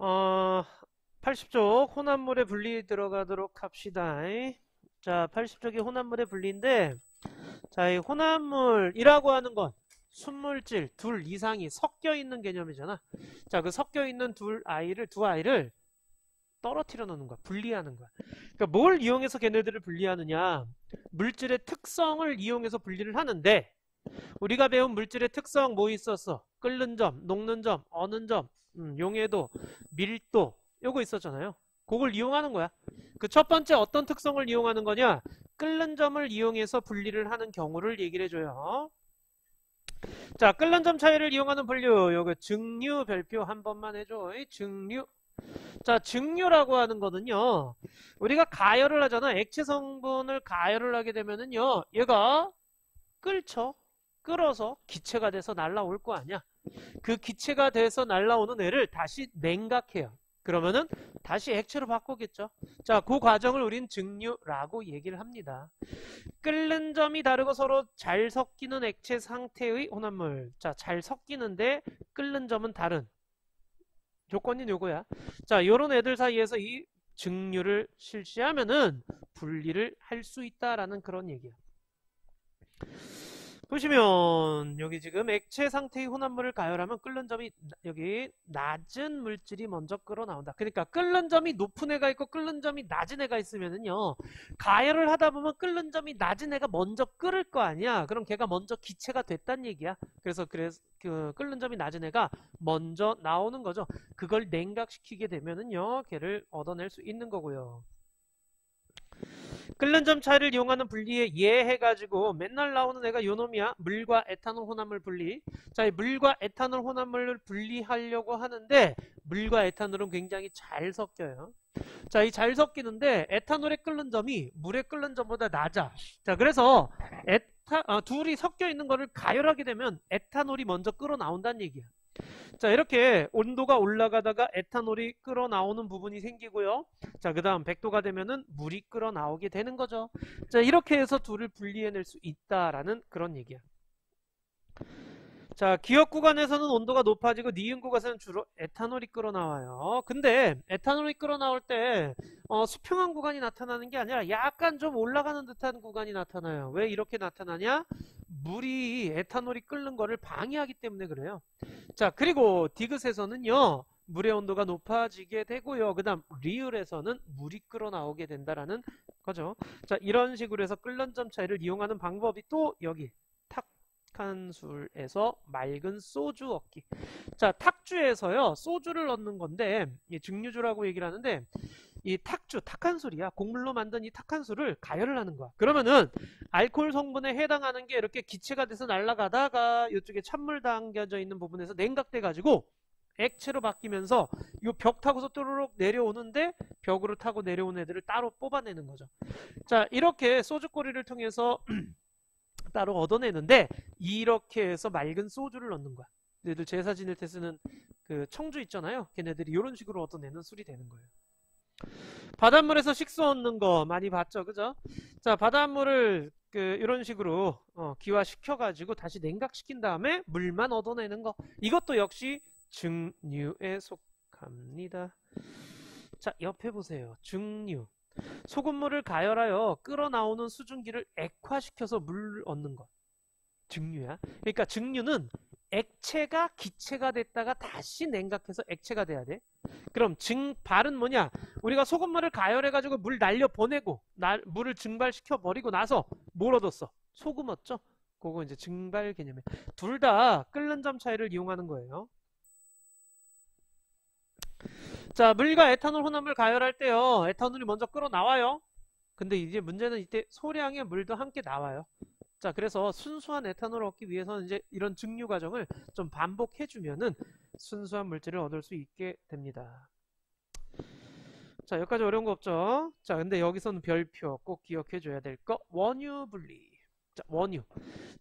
어, 80쪽 혼합물의 분리 들어가도록 합시다. 자, 80쪽이 혼합물의 분리인데, 자, 이 혼합물이라고 하는 건 순물질 둘 이상이 섞여 있는 개념이잖아. 자, 그 섞여 있는 두 아이를 떨어뜨려 놓는 거야. 분리하는 거야. 그러니까 뭘 이용해서 걔네들을 분리하느냐? 물질의 특성을 이용해서 분리를 하는데, 우리가 배운 물질의 특성 뭐 있었어? 끓는 점, 녹는 점, 어는 점, 용해도, 밀도, 요거 있었잖아요. 그걸 이용하는 거야. 그 첫 번째 어떤 특성을 이용하는 거냐? 끓는 점을 이용해서 분리를 하는 경우를 얘기를 해줘요. 자, 끓는 점 차이를 이용하는 분류. 요거 증류 별표 한 번만 해줘. 증류. 자, 증류라고 하는 거는요. 우리가 가열을 하잖아. 액체 성분을 가열을 하게 되면은요. 얘가 끓죠. 끓어서 기체가 돼서 날라올 거 아니야. 그 기체가 돼서 날라오는 애를 다시 냉각해요. 그러면은 다시 액체로 바꾸겠죠. 자, 그 과정을 우린 증류라고 얘기를 합니다. 끓는 점이 다르고 서로 잘 섞이는 액체 상태의 혼합물. 자, 잘 섞이는데 끓는 점은 다른. 조건이 요거야. 자, 요런 애들 사이에서 이 증류를 실시하면은 분리를 할 수 있다라는 그런 얘기야. 보시면 여기 지금 액체 상태의 혼합물을 가열하면 끓는 점이 여기 낮은 물질이 먼저 끓어 나온다. 그러니까 끓는 점이 높은 애가 있고 끓는 점이 낮은 애가 있으면은요. 가열을 하다 보면 끓는 점이 낮은 애가 먼저 끓을 거 아니야. 그럼 걔가 먼저 기체가 됐단 얘기야. 그래서 그 끓는 점이 낮은 애가 먼저 나오는 거죠. 그걸 냉각시키게 되면은요. 걔를 얻어낼 수 있는 거고요. 끓는 점 차이를 이용하는 분리에 예해가지고 맨날 나오는 애가 요놈이야. 물과 에탄올 혼합물 분리. 자, 이 물과 에탄올 혼합물을 분리하려고 하는데 물과 에탄올은 굉장히 잘 섞여요. 자, 이 잘 섞이는데 에탄올의 끓는 점이 물의 끓는 점보다 낮아. 자, 그래서 둘이 섞여 있는 거를 가열하게 되면 에탄올이 먼저 끓어 나온다는 얘기야. 자, 이렇게 온도가 올라가다가 에탄올이 끓어 나오는 부분이 생기고요. 자, 그 다음 100도가 되면은 물이 끓어 나오게 되는 거죠. 자, 이렇게 해서 둘을 분리해낼 수 있다라는 그런 얘기야. 자, 기억 구간에서는 온도가 높아지고 니은 구간에서는 주로 에탄올이 끓어 나와요. 근데 에탄올이 끓어 나올 때 수평한 구간이 나타나는 게 아니라 약간 좀 올라가는 듯한 구간이 나타나요. 왜 이렇게 나타나냐? 물이 에탄올이 끓는 거를 방해하기 때문에 그래요. 자, 그리고 디귿에서는요. 물의 온도가 높아지게 되고요. 그 다음 리을에서는 물이 끓어 나오게 된다라는 거죠. 자, 이런 식으로 해서 끓는 점 차이를 이용하는 방법이 또 여기 탁한술에서 맑은 소주 얻기. 자, 탁주에서요. 소주를 얻는 건데 증류주라고 얘기를 하는데 이 탁주, 탁한술이야. 곡물로 만든 이 탁한술을 가열을 하는 거야. 그러면은 알코올 성분에 해당하는 게 이렇게 기체가 돼서 날아가다가 이쪽에 찬물 담겨져 있는 부분에서 냉각돼 가지고 액체로 바뀌면서 이 벽 타고서 또르륵 내려오는데 벽으로 타고 내려온 애들을 따로 뽑아내는 거죠. 자, 이렇게 소주꼬리를 통해서 따로 얻어내는데 이렇게 해서 맑은 소주를 넣는 거야. 얘들 제사 지낼 때 쓰는 그 청주 있잖아요. 걔네들이 이런 식으로 얻어내는 술이 되는 거예요. 바닷물에서 식수 얻는 거 많이 봤죠, 그죠? 자, 바닷물을 이런 식으로 기화시켜가지고 다시 냉각시킨 다음에 물만 얻어내는 거. 이것도 역시 증류에 속합니다. 자, 옆에 보세요. 증류. 소금물을 가열하여 끓어나오는 수증기를 액화시켜서 물을 얻는 것. 증류야. 그러니까 증류는 액체가 기체가 됐다가 다시 냉각해서 액체가 돼야 돼. 그럼 증발은 뭐냐? 우리가 소금물을 가열해가지고 물 날려보내고 물을 증발시켜 버리고 나서 뭘 얻었어? 소금 얻죠? 그거 이제 증발 개념이에요. 둘 다 끓는 점 차이를 이용하는 거예요. 자, 물과 에탄올 혼합물 가열할 때요. 에탄올이 먼저 끓어 나와요. 근데 이제 문제는 이때 소량의 물도 함께 나와요. 자, 그래서 순수한 에탄올을 얻기 위해서는 이제 이런 증류 과정을 좀 반복해주면은 순수한 물질을 얻을 수 있게 됩니다. 자, 여기까지 어려운 거 없죠? 자, 근데 여기서는 별표 꼭 기억해줘야 될 거. 원유 분리. 자, 원유.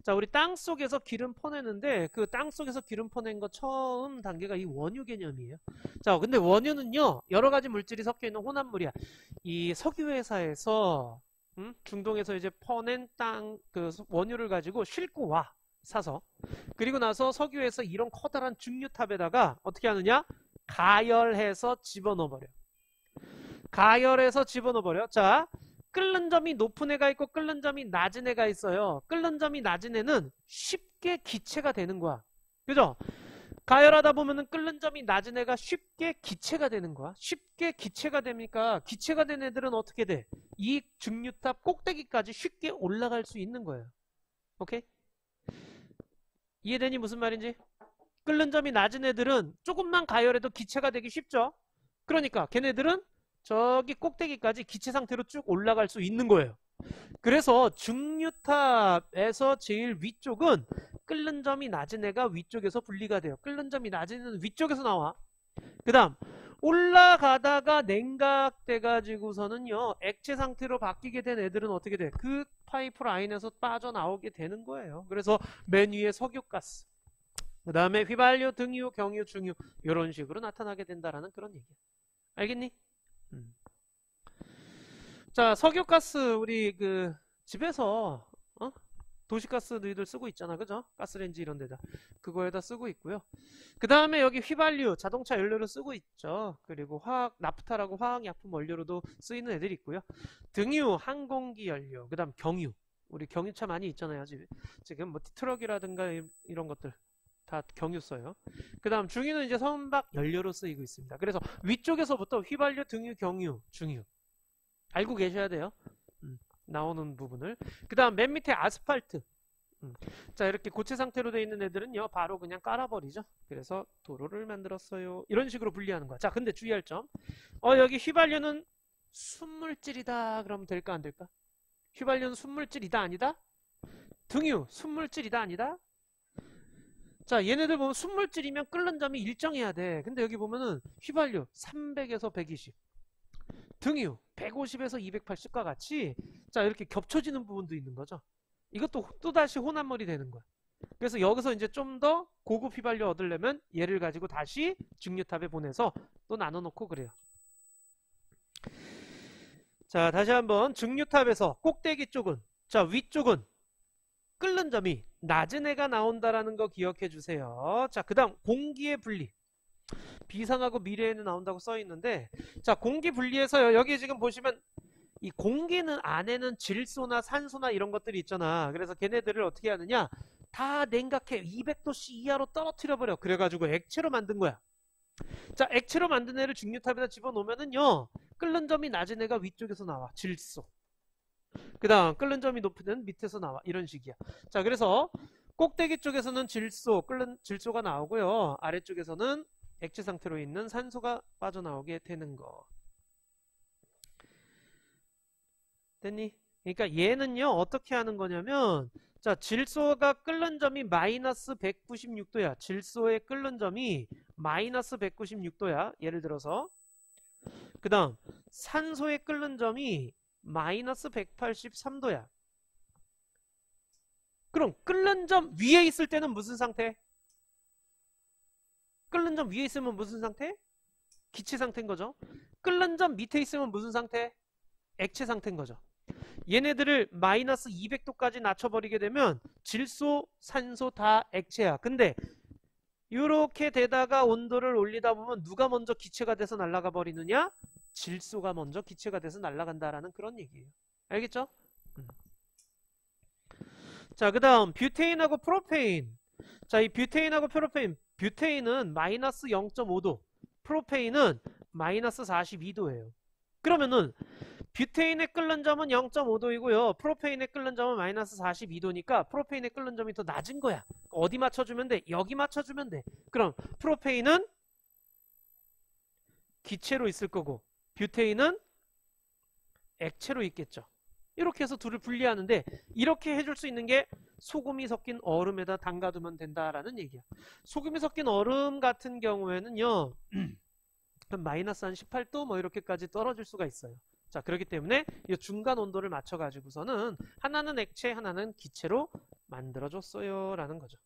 자, 우리 땅 속에서 기름 퍼내는데 그 땅 속에서 기름 퍼낸 거 처음 단계가 이 원유 개념이에요. 자, 근데 원유는요, 여러 가지 물질이 섞여 있는 혼합물이야. 이 석유회사에서 중동에서 이제 퍼낸 그 원유를 가지고 싣고 와. 사서. 그리고 나서 석유에서 이런 커다란 증류탑에다가 어떻게 하느냐? 가열해서 집어넣어버려. 가열해서 집어넣어버려. 자, 끓는 점이 높은 애가 있고 끓는 점이 낮은 애가 있어요. 끓는 점이 낮은 애는 쉽게 기체가 되는 거야. 그죠? 가열하다 보면은 끓는 점이 낮은 애가 쉽게 기체가 되는 거야. 쉽게 기체가 되니까 기체가 된 애들은 어떻게 돼? 이 증류탑 꼭대기까지 쉽게 올라갈 수 있는 거예요. 오케이? 이해되니 무슨 말인지? 끓는 점이 낮은 애들은 조금만 가열해도 기체가 되기 쉽죠? 그러니까 걔네들은 저기 꼭대기까지 기체 상태로 쭉 올라갈 수 있는 거예요. 그래서 증류탑에서 제일 위쪽은 끓는 점이 낮은 애가 위쪽에서 분리가 돼요. 끓는 점이 낮은 애는 위쪽에서 나와. 그 다음 올라가다가 냉각돼 가지고서는요 액체 상태로 바뀌게 된 애들은 어떻게 돼? 그 파이프 라인에서 빠져나오게 되는 거예요. 그래서 맨 위에 석유가스, 그 다음에 휘발유, 등유, 경유, 중유 이런 식으로 나타나게 된다라는 그런 얘기야. 알겠니? 자, 석유가스 우리 그 집에서 도시가스 너희들 쓰고 있잖아, 그죠? 가스레인지 이런 데다 그거에다 쓰고 있고요. 그 다음에 여기 휘발유, 자동차 연료로 쓰고 있죠. 그리고 화학 나프타라고 화학약품 원료로도 쓰이는 애들이 있고요. 등유, 항공기 연료, 그 다음 경유, 우리 경유차 많이 있잖아요. 지금 뭐 트럭이라든가 이런 것들 다 경유 써요. 그 다음 중유는 이제 선박 연료로 쓰이고 있습니다. 그래서 위쪽에서부터 휘발유, 등유, 경유, 중유 알고 계셔야 돼요. 나오는 부분을. 그 다음 맨 밑에 아스팔트. 자, 이렇게 고체 상태로 되어 있는 애들은요 바로 그냥 깔아버리죠. 그래서 도로를 만들었어요. 이런 식으로 분리하는 거야. 자, 근데 주의할 점, 여기 휘발유는 순물질이다 그러면 될까 안 될까? 휘발유는 순물질이다 아니다? 등유 순물질이다 아니다? 자, 얘네들 보면 순물질이면 끓는 점이 일정해야 돼. 근데 여기 보면은 휘발유 300에서 120, 등유 150에서 280과 같이 자 이렇게 겹쳐지는 부분도 있는 거죠. 이것도 또다시 혼합물이 되는 거야. 그래서 여기서 이제 좀 더 고급 휘발유 얻으려면 얘를 가지고 다시 증류탑에 보내서 또 나눠 놓고 그래요. 자, 다시 한번 증류탑에서 꼭대기 쪽은, 자 위쪽은 끓는 점이 낮은 애가 나온다라는 거 기억해 주세요. 자, 그 다음 공기의 분리, 비상하고 미래에는 나온다고 써 있는데, 자 공기 분리해서요. 여기 지금 보시면 이 공기는 안에는 질소나 산소나 이런 것들이 있잖아. 그래서 걔네들을 어떻게 하느냐, 다 냉각해 200도씨 이하로 떨어뜨려 버려. 그래가지고 액체로 만든 거야. 자, 액체로 만든 애를 증류탑에다 집어넣으면은요 끓는 점이 낮은 애가 위쪽에서 나와, 질소. 그 다음 끓는 점이 높은 애는 밑에서 나와, 이런 식이야. 자, 그래서 꼭대기 쪽에서는 질소가 나오고요, 아래쪽에서는 액체 상태로 있는 산소가 빠져나오게 되는 거. 됐니? 그러니까 얘는요 어떻게 하는 거냐면, 자 질소가 끓는 점이 마이너스 196도야. 질소의 끓는 점이 마이너스 196도야. 예를 들어서. 그 다음 산소의 끓는 점이 마이너스 183도야. 그럼 끓는 점 위에 있을 때는 무슨 상태? 끓는 점 위에 있으면 무슨 상태? 기체 상태인 거죠. 끓는 점 밑에 있으면 무슨 상태? 액체 상태인 거죠. 얘네들을 마이너스 200도까지 낮춰버리게 되면 질소, 산소 다 액체야. 근데 이렇게 되다가 온도를 올리다 보면 누가 먼저 기체가 돼서 날아가 버리느냐? 질소가 먼저 기체가 돼서 날아간다라는 그런 얘기예요. 알겠죠? 자, 그 다음 뷰테인하고 프로페인. 자, 이 뷰테인하고 프로페인, 뷰테인은 마이너스 0.5도, 프로페인은 마이너스 42도예요. 그러면은 뷰테인의 끓는 점은 0.5도이고요. 프로페인의 끓는 점은 마이너스 42도니까 프로페인의 끓는 점이 더 낮은 거야. 어디 맞춰주면 돼? 여기 맞춰주면 돼. 그럼 프로페인은 기체로 있을 거고 뷰테인은 액체로 있겠죠. 이렇게 해서 둘을 분리하는데, 이렇게 해줄 수 있는 게 소금이 섞인 얼음에다 담가두면 된다라는 얘기야. 소금이 섞인 얼음 같은 경우에는요 마이너스 한 18도 뭐 이렇게까지 떨어질 수가 있어요. 자, 그렇기 때문에 이 중간 온도를 맞춰 가지고서는 하나는 액체 하나는 기체로 만들어줬어요 라는 거죠.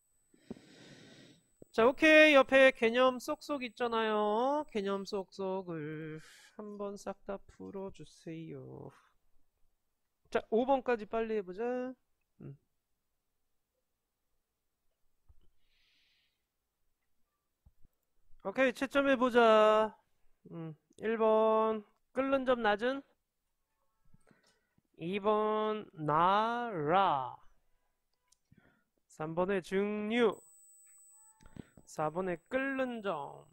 자, 오케이. 옆에 개념 쏙쏙 있잖아요. 개념 쏙쏙을 한번 싹 다 풀어주세요. 자, 5번까지 빨리 해보자. 오케이, 채점해보자. 1번 끓는 점 낮은, 2번 나라, 3번에 증류, 4번에 끓는 점,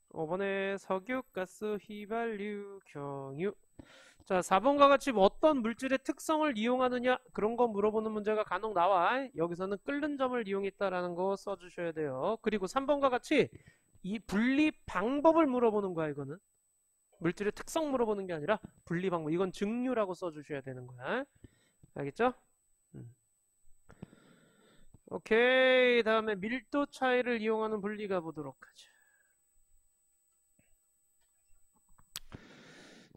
5번에 석유가스 휘발유 경유. 자, 4번과 같이 어떤 물질의 특성을 이용하느냐 그런 거 물어보는 문제가 간혹 나와. 여기서는 끓는 점을 이용했다라는 거 써주셔야 돼요. 그리고 3번과 같이 이 분리 방법을 물어보는 거야. 이거는 물질의 특성 물어보는 게 아니라 분리 방법. 이건 증류라고 써주셔야 되는 거야. 알겠죠? 오케이, 다음에 밀도 차이를 이용하는 분리 가보도록 하죠.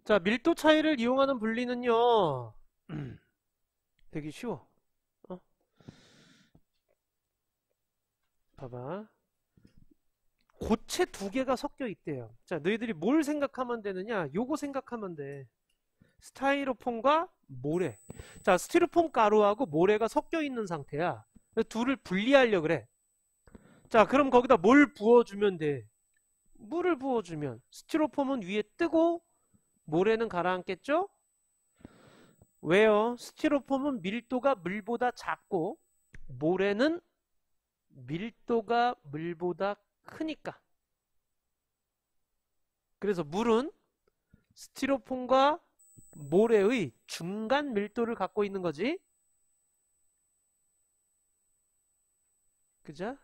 자, 밀도 차이를 이용하는 분리는요 되게 쉬워. 봐봐, 고체 두 개가 섞여 있대요. 자, 너희들이 뭘 생각하면 되느냐, 요거 생각하면 돼. 스타이로폼과 모래. 자, 스티로폼 가루하고 모래가 섞여 있는 상태야. 둘을 분리하려고 그래. 자, 그럼 거기다 뭘 부어주면 돼? 물을 부어주면 스티로폼은 위에 뜨고 모래는 가라앉겠죠? 왜요? 스티로폼은 밀도가 물보다 작고 모래는 밀도가 물보다 크니까. 그래서 물은 스티로폼과 모래의 중간 밀도를 갖고 있는 거지. 그죠?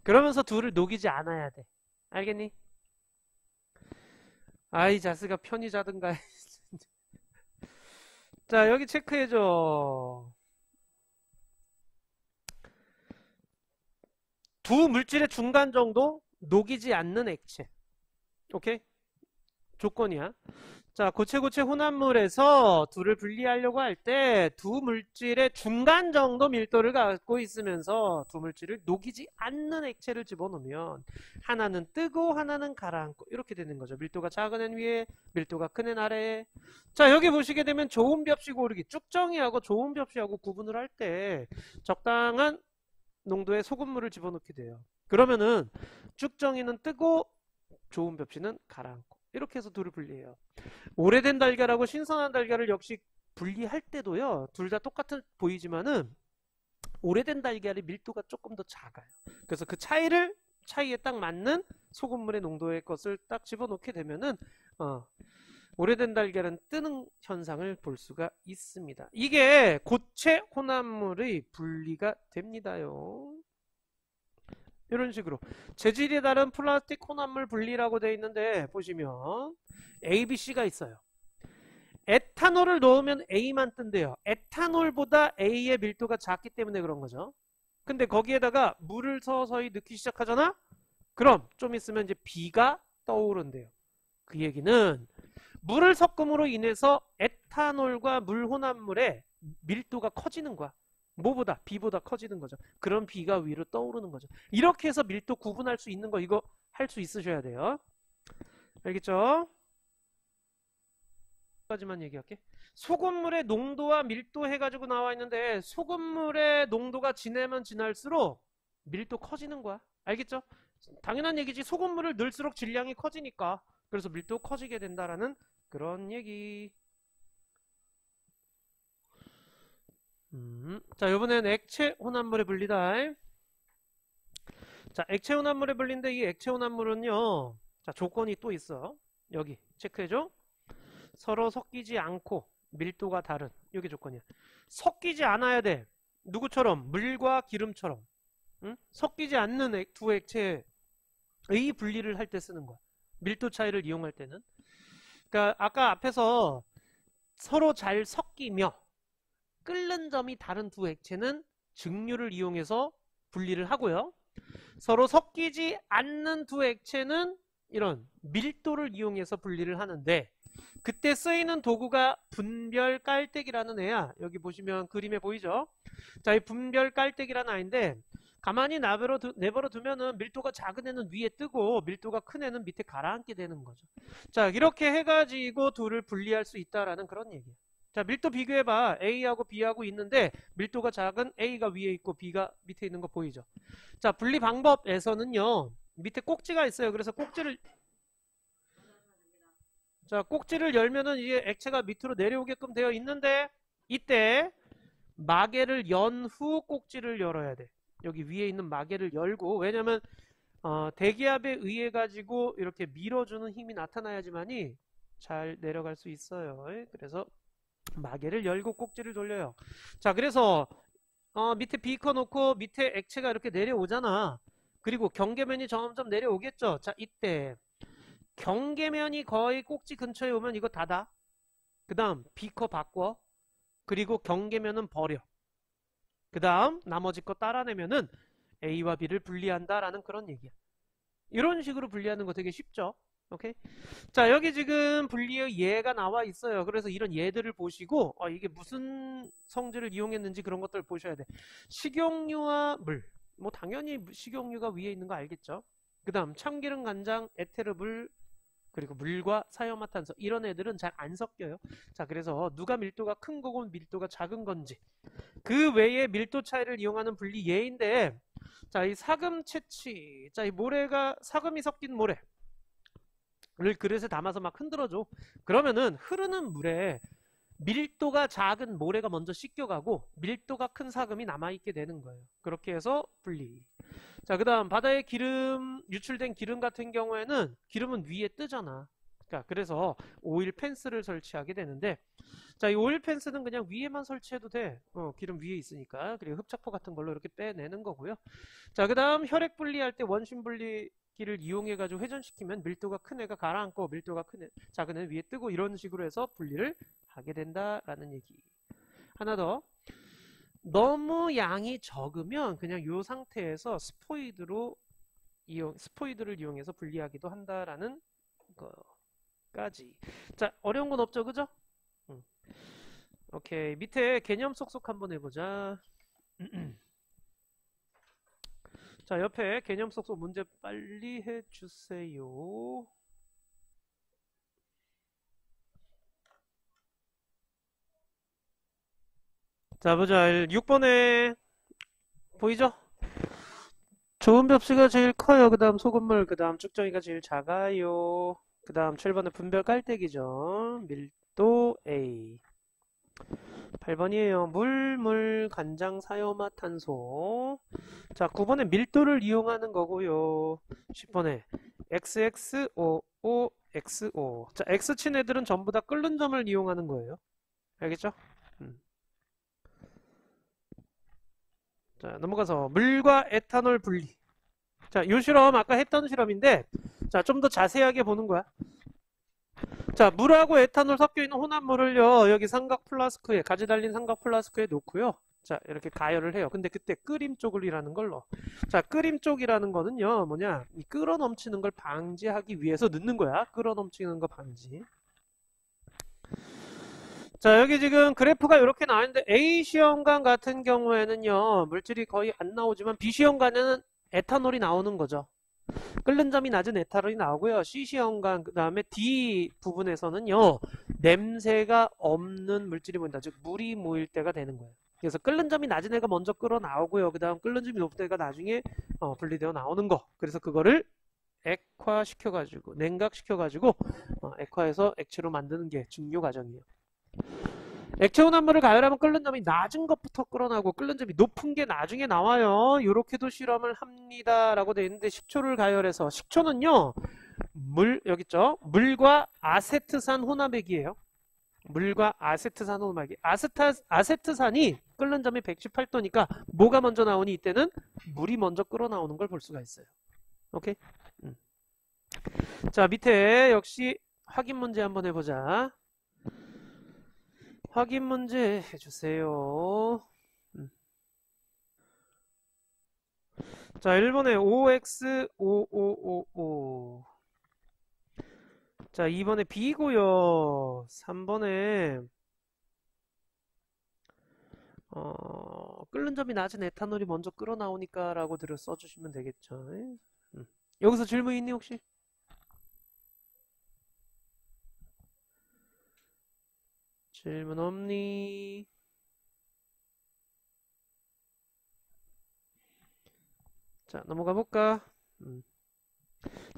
그러면서 둘을 녹이지 않아야 돼. 알겠니? 아이 자스가 편히 자든가. 자, 여기 체크해줘. 두 물질의 중간 정도 녹이지 않는 액체. 오케이? 조건이야. 자, 고체 혼합물에서 둘을 분리하려고 할 때 두 물질의 중간 정도 밀도를 갖고 있으면서 두 물질을 녹이지 않는 액체를 집어넣으면 하나는 뜨고 하나는 가라앉고 이렇게 되는 거죠. 밀도가 작은 애 위에, 밀도가 큰 애 아래에. 자, 여기 보시게 되면 좋은 벽시 고르기, 쭉정이하고 좋은 벽시하고 구분을 할 때 적당한 농도의 소금물을 집어넣게 돼요. 그러면은 쭉정이는 뜨고 좋은 벽시는 가라앉고 이렇게 해서 둘을 분리해요. 오래된 달걀하고 신선한 달걀을 역시 분리할 때도요, 둘 다 똑같은 보이지만은 오래된 달걀의 밀도가 조금 더 작아요. 그래서 그 차이에 딱 맞는 소금물의 농도의 것을 딱 집어넣게 되면은 오래된 달걀은 뜨는 현상을 볼 수가 있습니다. 이게 고체 혼합물의 분리가 됩니다요. 이런 식으로 재질이 다른 플라스틱 혼합물 분리라고 되어 있는데 보시면 A, B, C가 있어요. 에탄올을 넣으면 A만 뜬대요. 에탄올보다 A의 밀도가 작기 때문에 그런 거죠. 근데 거기에다가 물을 서서히 넣기 시작하잖아? 그럼 좀 있으면 이제 B가 떠오른대요. 그 얘기는 물을 섞음으로 인해서 에탄올과 물 혼합물의 밀도가 커지는 거야. 뭐보다? B보다 커지는 거죠. 그럼 B가 위로 떠오르는 거죠. 이렇게 해서 밀도 구분할 수 있는 거, 이거 할 수 있으셔야 돼요. 알겠죠? 까지만 얘기할게. 소금물의 농도와 밀도 해가지고 나와 있는데 소금물의 농도가 지나면 지날수록 밀도 커지는 거야. 알겠죠? 당연한 얘기지. 소금물을 넣을수록 질량이 커지니까. 그래서 밀도 커지게 된다라는 그런 얘기. 자, 이번엔 액체 혼합물의 분리다. 자, 액체 혼합물의 분리인데 이 액체 혼합물은요, 자, 조건이 또 있어. 여기 체크해줘. 서로 섞이지 않고 밀도가 다른, 이게 조건이야. 섞이지 않아야 돼. 누구처럼? 물과 기름처럼. 섞이지 않는 두 액체의 분리를 할 때 쓰는 거야. 밀도 차이를 이용할 때는. 그러니까 아까 앞에서 서로 잘 섞이며 끓는 점이 다른 두 액체는 증류를 이용해서 분리를 하고요. 서로 섞이지 않는 두 액체는 이런 밀도를 이용해서 분리를 하는데, 그때 쓰이는 도구가 분별 깔때기라는 애야. 여기 보시면 그림에 보이죠? 자, 이 분별 깔때기라는 아이인데 가만히 내버려 두면은 밀도가 작은 애는 위에 뜨고 밀도가 큰 애는 밑에 가라앉게 되는 거죠. 자, 이렇게 해가지고 둘을 분리할 수 있다라는 그런 얘기야. 자, 밀도 비교해봐. A하고 B하고 있는데 밀도가 작은 A가 위에 있고 B가 밑에 있는 거 보이죠? 자, 분리 방법에서는요. 밑에 꼭지가 있어요. 그래서 꼭지를 열면은 이게 액체가 밑으로 내려오게끔 되어 있는데 이때 마개를 연 후 꼭지를 열어야 돼. 여기 위에 있는 마개를 열고, 왜냐면 대기압에 의해 가지고 이렇게 밀어주는 힘이 나타나야지만이 잘 내려갈 수 있어요. 그래서 마개를 열고 꼭지를 돌려요. 자, 그래서 밑에 비커 놓고 밑에 액체가 이렇게 내려오잖아. 그리고 경계면이 점점 내려오겠죠. 자, 이때 경계면이 거의 꼭지 근처에 오면 이거 닫아. 그 다음 비커 바꿔. 그리고 경계면은 버려. 그 다음 나머지 거 따라내면은 A와 B를 분리한다라는 그런 얘기야. 이런 식으로 분리하는 거 되게 쉽죠? 오케이? 자, 여기 지금 분리의 예가 나와 있어요. 그래서 이런 예들을 보시고 이게 무슨 성질을 이용했는지 그런 것들을 보셔야 돼. 식용유와 물. 뭐 당연히 식용유가 위에 있는 거 알겠죠? 그 다음 참기름, 간장, 에테르물, 그리고 물과 사이오마탄소, 이런 애들은 잘 안 섞여요. 자, 그래서 누가 밀도가 큰 거고 밀도가 작은 건지, 그 외에 밀도 차이를 이용하는 분리 예인데, 자, 이 사금 채취, 자, 이 모래가 사금이 섞인 모래를 그릇에 담아서 막 흔들어줘. 그러면은 흐르는 물에 밀도가 작은 모래가 먼저 씻겨가고 밀도가 큰 사금이 남아있게 되는 거예요. 그렇게 해서 분리. 자, 그 다음 바다에 기름, 유출된 기름 같은 경우에는 기름은 위에 뜨잖아. 그래서 오일 펜스를 설치하게 되는데, 자, 이 오일 펜스는 그냥 위에만 설치해도 돼. 기름 위에 있으니까. 그리고 흡착포 같은 걸로 이렇게 빼내는 거고요. 자, 그 다음 혈액 분리할 때 원심 분리기를 이용해가지고 회전시키면 밀도가 큰 애가 가라앉고 밀도가 작은 애 위에 뜨고, 이런 식으로 해서 분리를 하게 된다라는 얘기. 하나 더. 너무 양이 적으면 그냥 이 상태에서 스포이드를 이용해서 분리하기도 한다라는 거까지. 자, 어려운 건 없죠, 그죠? 오케이. 밑에 개념 쏙쏙 한번 해보자. 자, 옆에 개념 쏙쏙 문제 빨리 해주세요. 자, 보자. 6번에 보이죠? 좋은 벽시가 제일 커요. 그 다음 소금물, 그 다음 쭉정이가 제일 작아요. 그 다음 7번에 분별 깔때기죠. 밀도 A. 8번이에요. 물, 간장, 사요마탄소. 자, 9번에 밀도를 이용하는 거고요. 10번에 XXOO, XO. 자, X친 애들은 전부 다 끓는 점을 이용하는 거예요. 알겠죠? 자, 넘어가서 물과 에탄올 분리. 자, 요 실험 아까 했던 실험인데, 자, 좀 더 자세하게 보는 거야. 자, 물하고 에탄올 섞여 있는 혼합물을요, 여기 삼각 플라스크에, 가지 달린 삼각 플라스크에 놓고요. 자, 이렇게 가열을 해요. 근데 그때 끓임 쪽이라는 걸로. 자, 끓임 쪽이라는 거는요, 뭐냐, 이 끓어 넘치는 걸 방지하기 위해서 넣는 거야. 끓어 넘치는 거 방지. 자, 여기 지금 그래프가 이렇게 나왔는데, A 시험관 같은 경우에는요, 물질이 거의 안 나오지만 B 시험관에는 에탄올이 나오는 거죠. 끓는 점이 낮은 에탄올이 나오고요. C 시험관, 그 다음에 D 부분에서는요, 냄새가 없는 물질이 보인다. 즉, 물이 모일 때가 되는 거예요. 그래서 끓는 점이 낮은 애가 먼저 끓어 나오고요. 그 다음 끓는 점이 높은 애가 나중에 분리되어 나오는 거. 그래서 그거를 액화시켜가지고, 냉각시켜가지고, 액화해서 액체로 만드는 게 중요 과정이에요. 액체 혼합물을 가열하면 끓는 점이 낮은 것부터 끓어나고 끓는 점이 높은 게 나중에 나와요. 이렇게도 실험을 합니다. 라고 되어 있는데, 식초를 가열해서, 식초는요, 여기 있죠? 물과 아세트산 혼합액이에요. 물과 아세트산 혼합액이. 아세트산이 끓는 점이 118도니까 뭐가 먼저 나오니 이때는 물이 먼저 끓어 나오는 걸 볼 수가 있어요. 오케이? 자, 밑에 역시 확인 문제 한번 해보자. 확인 문제 해주세요. 자, 1번에 OX5555. 자, 2번에 B고요. 3번에 끓는 점이 낮은 에탄올이 먼저 끓어 나오니까 라고 써주시면 되겠죠. 여기서 질문 있니 혹시? 질문 없니? 자, 넘어가 볼까?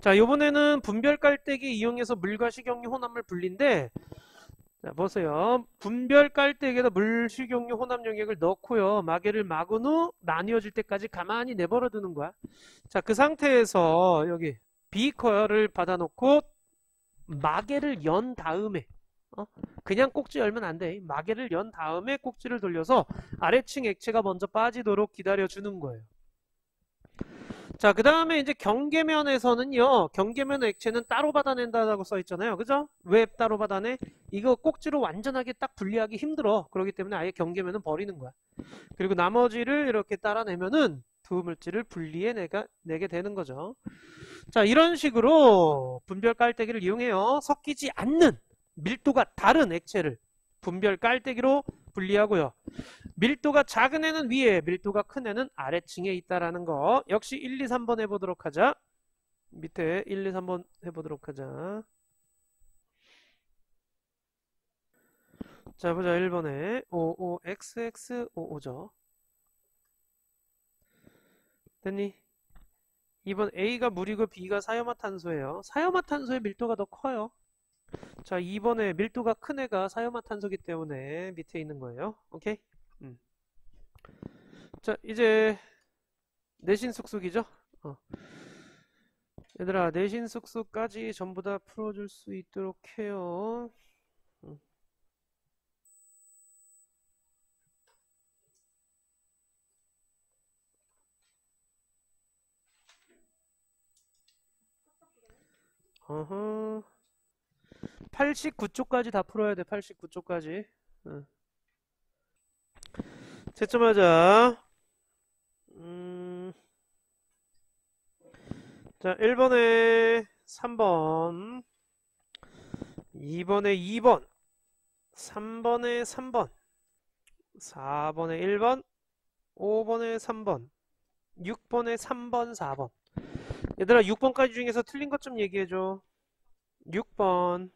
자, 요번에는 분별 깔때기 이용해서 물과 식용유 혼합물 분리인데, 자, 보세요. 분별 깔때기에다 물, 식용유 혼합 용액을 넣고요. 마개를 막은 후 나뉘어질 때까지 가만히 내버려 두는 거야. 자, 그 상태에서 여기 비커를 받아놓고 마개를 연 다음에 그냥 꼭지 열면 안 돼. 마개를 연 다음에 꼭지를 돌려서 아래층 액체가 먼저 빠지도록 기다려주는 거예요. 자, 그 다음에 이제 경계면에서는요, 경계면 액체는 따로 받아낸다고 써 있잖아요. 그죠? 왜 따로 받아내? 이거 꼭지로 완전하게 딱 분리하기 힘들어. 그렇기 때문에 아예 경계면은 버리는 거야. 그리고 나머지를 이렇게 따라내면은 두 물질을 분리해 내게 되는 거죠. 자, 이런 식으로 분별 깔때기를 이용해요. 섞이지 않는 밀도가 다른 액체를 분별 깔때기로 분리하고요. 밀도가 작은 애는 위에, 밀도가 큰 애는 아래층에 있다라는 거. 역시 1, 2, 3번 해보도록 하자. 밑에 1, 2, 3번 해보도록 하자. 자, 보자. 1번에 OOXXOO죠. 됐니? 2번 A가 물이고 B가 사이화탄소예요. 사이화탄소의 밀도가 더 커요. 자, 2번에 밀도가 큰 애가 사이화탄소기 때문에 밑에 있는 거예요. 오케이? 자, 이제 내신 쑥쑥이죠? 얘들아, 내신 쑥쑥까지 전부 다 풀어줄 수 있도록 해요. 어허. 89쪽까지 다 풀어야 돼. 89쪽까지. 채점하자. 자, 1번에 3번, 2번에 2번, 3번에 3번, 4번에 1번, 5번에 3번, 6번에 3번, 4번. 얘들아, 6번까지 중에서 틀린 것 좀 얘기해줘. 6번.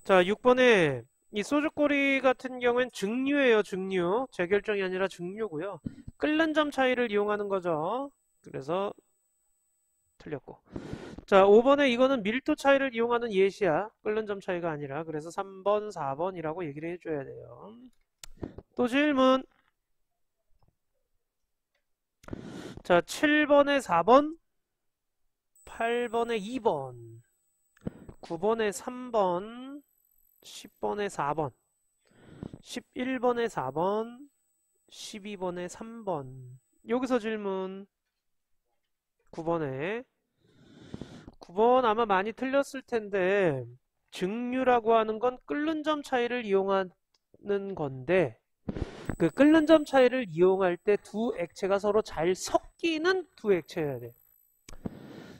자, 6번에 이 소주꼬리 같은 경우엔 증류예요. 증류. 재결정이 아니라 증류고요. 끓는 점 차이를 이용하는 거죠. 그래서 틀렸고. 자, 5번에 이거는 밀도 차이를 이용하는 예시야. 끓는 점 차이가 아니라. 그래서 3번, 4번이라고 얘기를 해줘야 돼요. 또 질문. 자, 7번에 4번, 8번에 2번, 9번에 3번, 10번에 4번, 11번에 4번, 12번에 3번. 여기서 질문. 9번에 9번 아마 많이 틀렸을 텐데, 증류라고 하는 건 끓는 점 차이를 이용하는 건데, 그 끓는 점 차이를 이용할 때 두 액체가 서로 잘 섞이는 두 액체여야 돼.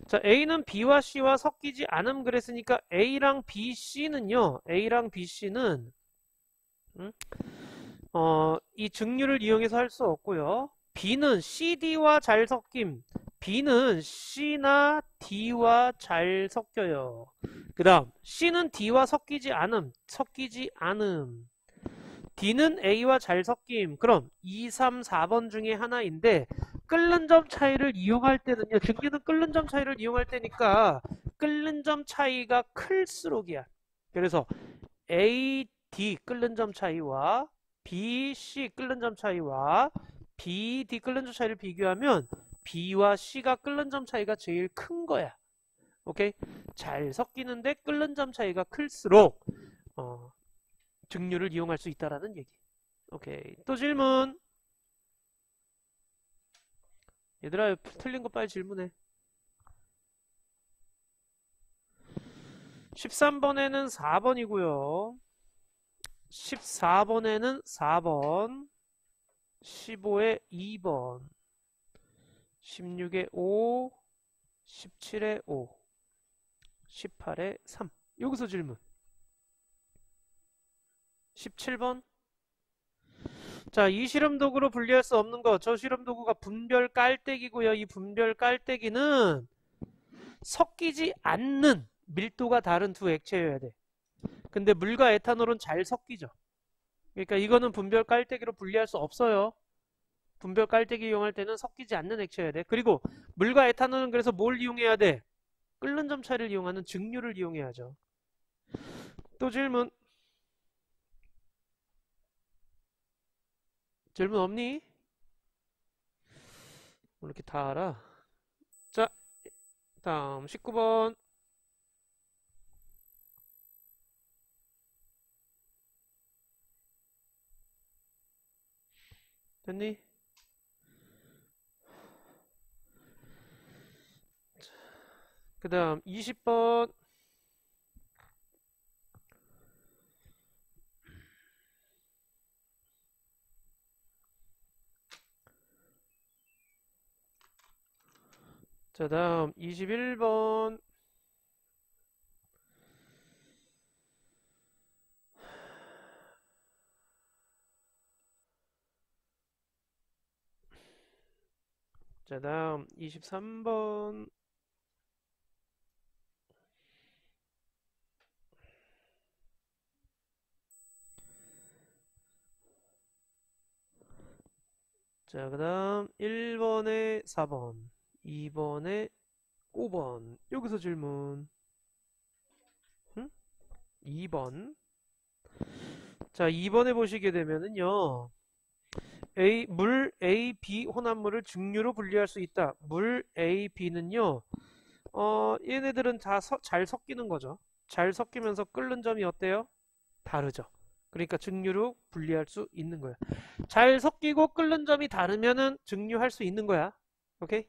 자, A는 B와 C와 섞이지 않음 그랬으니까 A랑 B, C는요. A랑 B, C는 이 증류를 이용해서 할 수 없고요. B는 C, D와 잘 섞임. B는 C나 D와 잘 섞여요. 그 다음 C는 D와 섞이지 않음. D는 A와 잘 섞임. 그럼 2, 3, 4번 중에 하나인데 끓는 점 차이를 이용할 때는요. 증류는 끓는 점 차이를 이용할 때니까 끓는 점 차이가 클수록이야. 그래서 A, D 끓는 점 차이와 B, C 끓는 점 차이와 B, D 끓는 점 차이를 비교하면 B와 C가 끓는 점 차이가 제일 큰 거야. 오케이? 잘 섞이는데 끓는 점 차이가 클수록 증류를 이용할 수 있다라는 얘기. 오케이. 또 질문. 얘들아, 틀린 거 빨리 질문해. 13번에는 4번이고요. 14번에는 4번, 15에 2번, 16에 5, 17에 5, 18에 3. 여기서 질문. 17번. 자, 이 실험도구로 분리할 수 없는 거. 저 실험도구가 분별 깔때기고요. 이 분별 깔때기는 섞이지 않는 밀도가 다른 두 액체여야 돼. 근데 물과 에탄올은 잘 섞이죠. 그러니까 이거는 분별 깔때기로 분리할 수 없어요. 분별 깔때기 이용할 때는 섞이지 않는 액체여야 돼. 그리고 물과 에탄올은 그래서 뭘 이용해야 돼? 끓는 점 차이를 이용하는 증류를 이용해야죠. 또 질문. 질문 없니? 뭐 이렇게 다 알아? 자, 다음 19번. 됐니? 그 다음 20번. 자, 다음 21번. 자, 다음 23번. 자, 그 다음 1번에 4번, 2번에 5번. 여기서 질문. 응? 2번. 자, 2번에 보시게 되면은요. 물 A, B 혼합물을 증류로 분리할 수 있다. 물 A, B는요. 얘네들은 다 잘 섞이는 거죠. 잘 섞이면서 끓는 점이 어때요? 다르죠. 그러니까 증류로 분리할 수 있는 거야. 잘 섞이고 끓는 점이 다르면은 증류할 수 있는 거야. 오케이?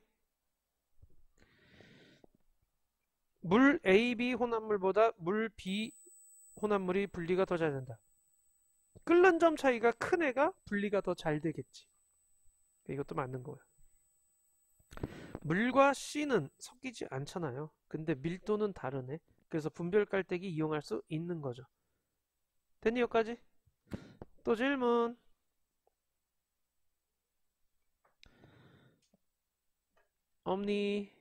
물 A, B 혼합물보다 물 B 혼합물이 분리가 더 잘 된다. 끓는 점 차이가 큰 애가 분리가 더 잘 되겠지. 이것도 맞는 거야. 물과 C는 섞이지 않잖아요. 근데 밀도는 다르네. 그래서 분별 깔때기 이용할 수 있는 거죠. 됐니 여기까지? 또 질문. 없니?